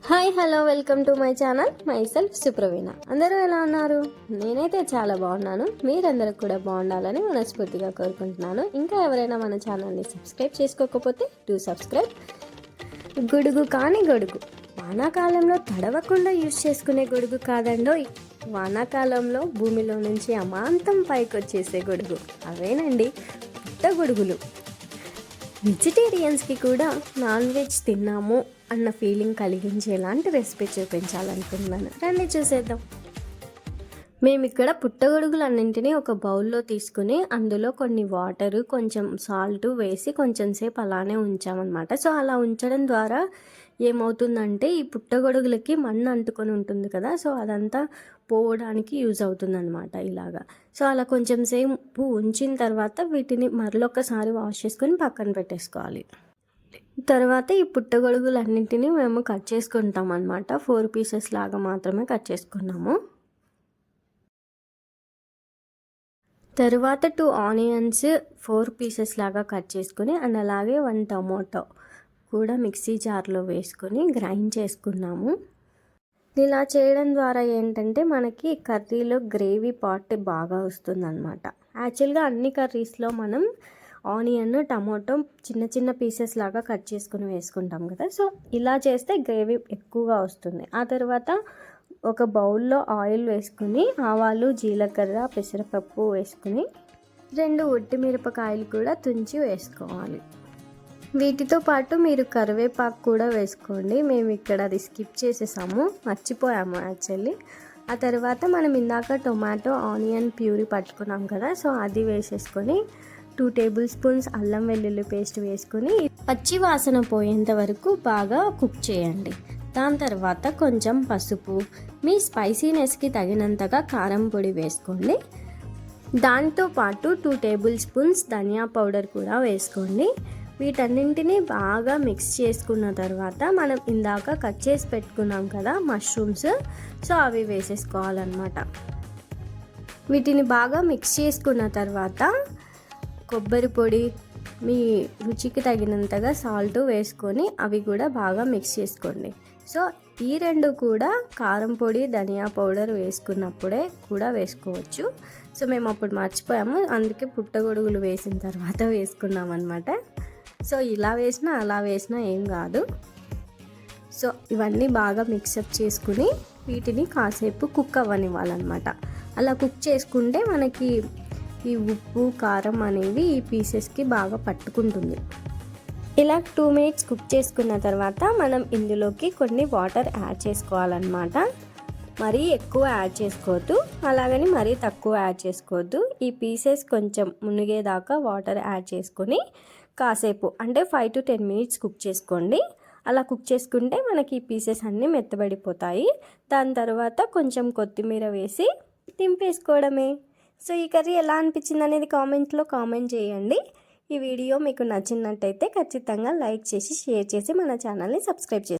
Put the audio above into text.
Hi hello welcome to my channel my self Supraveena. అందరూ ఎలా ఉన్నారు? నేనైతే చాలా బాగున్నాను. మీరందరూ కూడా బాగుండాలని మనస్ఫూర్తిగా కోరుకుంటున్నాను. ఇంకా ఎవరైనా మన ఛానల్ని సబ్స్క్రైబ్ చేసుకోకపోతే డూ సబ్స్క్రైబ్. గొడుగు కాని గొడుగు వానాకాలంలో తడవకుండా యూజ్ చేసుకునే గొడుగు కాదండోయ్. వానాకాలంలో భూమిలో నుంచి అమాంతం పైకి వచ్చేసే గొడుగు అవేనండి పుట్టగొడుగులు. వెజిటేరియన్స్కి కూడా నాన్ వెజ్ తిన్నాము అన్న ఫీలింగ్ కలిగించేలాంటి రెసిపీ చూపించాలనుకున్నాను. రండి చూసేద్దాం. మేము ఇక్కడ పుట్టగొడుగులన్నింటినీ ఒక బౌల్లో తీసుకుని అందులో కొన్ని వాటరు కొంచెం సాల్ట్ వేసి కొంచెం సేపు అలానే ఉంచామన్నమాట. సో అలా ఉంచడం ద్వారా ఏమవుతుందంటే ఈ పుట్టగొడుగులకి మన్ను అంటుకొని ఉంటుంది కదా, సో అదంతా పోవడానికి యూజ్ అవుతుంది అనమాట ఇలాగా. సో అలా కొంచెం సేపు ఉంచిన తర్వాత వీటిని మరొకసారి వాష్ చేసుకొని పక్కన పెట్టేసుకోవాలి. తర్వాత ఈ పుట్టగొడుగులన్నింటినీ మేము కట్ చేసుకుంటాం అనమాట. 4 పీసెస్ లాగా మాత్రమే కట్ చేసుకున్నాము. తర్వాత 2 ఆనియన్స్ 4 పీసెస్ లాగా కట్ చేసుకుని అండ్ అలాగే 1 టమాటో కూడా మిక్సీ జార్లో వేసుకొని గ్రైండ్ చేసుకున్నాము. ఇలా చేయడం ద్వారా ఏంటంటే మనకి కర్రీలో గ్రేవీ పార్ట్ బాగా వస్తుందన్నమాట. యాక్చువల్గా అన్ని కర్రీస్లో మనం ఆనియన్ టమాటో చిన్న చిన్న పీసెస్ లాగా కట్ చేసుకుని వేసుకుంటాం కదా, సో ఇలా చేస్తే గ్రేవీ ఎక్కువగా వస్తుంది. ఆ తర్వాత ఒక బౌల్లో ఆయిల్ వేసుకుని ఆవాలు జీలకర్ర పెసరపప్పు వేసుకుని 2 ఒట్టిమిరపకాయలు కూడా తుంచి వేసుకోవాలి. వీటితో పాటు మీరు కరివేపాకు కూడా వేసుకోండి. మేము ఇక్కడ అది స్కిప్ చేసేసాము, మర్చిపోయాము యాక్చువల్లీ. ఆ తర్వాత మనం ఇందాక టొమాటో ఆనియన్ ప్యూరీ పట్టుకున్నాం కదా, సో అది వేసేసుకొని 2 టేబుల్ స్పూన్స్ అల్లం వెల్లుల్లి పేస్ట్ వేసుకొని పచ్చి వాసన పోయేంత వరకు బాగా కుక్ చేయండి. దాని తర్వాత కొంచెం పసుపు, మీ స్పైసీనెస్కి తగినంతగా కారం పొడి వేసుకోండి. దాంతోపాటు 2 టేబుల్ స్పూన్స్ ధనియా పౌడర్ కూడా వేసుకోండి. వీటన్నింటినీ బాగా మిక్స్ చేసుకున్న తర్వాత మనం ఇందాక కట్ చేసి పెట్టుకున్నాం కదా మష్రూమ్స్, సో అవి వేసేసుకోవాలన్నమాట. వీటిని బాగా మిక్స్ చేసుకున్న తర్వాత కొబ్బరి పొడి, మీ రుచికి తగినంతగా సాల్ట్ వేసుకొని అవి కూడా బాగా మిక్స్ చేసుకోండి. సో ఈ 2 కూడా కారం పొడి ధనియా పౌడర్ వేసుకున్నప్పుడే కూడా వేసుకోవచ్చు. సో మేము అప్పుడు మర్చిపోయాము, అందుకే పుట్టగొడుగులు వేసిన తర్వాత వేసుకున్నాం అనమాట. సో ఇలా వేసినా అలా వేసినా ఏం కాదు. సో ఇవన్నీ బాగా మిక్సప్ చేసుకుని వీటిని కాసేపు కుక్ అవ్వనివ్వాలన్నమాట. అలా కుక్ చేసుకుంటే మనకి ఈ ఉప్పు కారం అనేవి ఈ పీసెస్కి బాగా పట్టుకుంటుంది. ఇలా 2 మినిట్స్ కుక్ చేసుకున్న తర్వాత మనం ఇందులోకి కొన్ని వాటర్ యాడ్ చేసుకోవాలన్నమాట. మరీ ఎక్కువ యాడ్ చేసుకోవద్దు, అలాగని మరీ తక్కువ యాడ్ చేసుకోవద్దు. ఈ పీసెస్ కొంచెం మునిగేదాకా వాటర్ యాడ్ చేసుకొని కాసేపు అంటే 5 to 10 మినిట్స్ కుక్ చేసుకోండి. అలా కుక్ చేసుకుంటే మనకి ఈ పీసెస్ అన్నీ మెత్తబడిపోతాయి. దాని తర్వాత కొంచెం కొత్తిమీర వేసి దింపేసుకోవడమే. సో ఈ కర్రీ ఎలా అనిపించింది అనేది కామెంట్లో కామెంట్ చేయండి. ఈ వీడియో మీకు నచ్చినట్టయితే ఖచ్చితంగా లైక్ చేసి షేర్ చేసి మన ఛానల్ని సబ్స్క్రైబ్ చేయండి.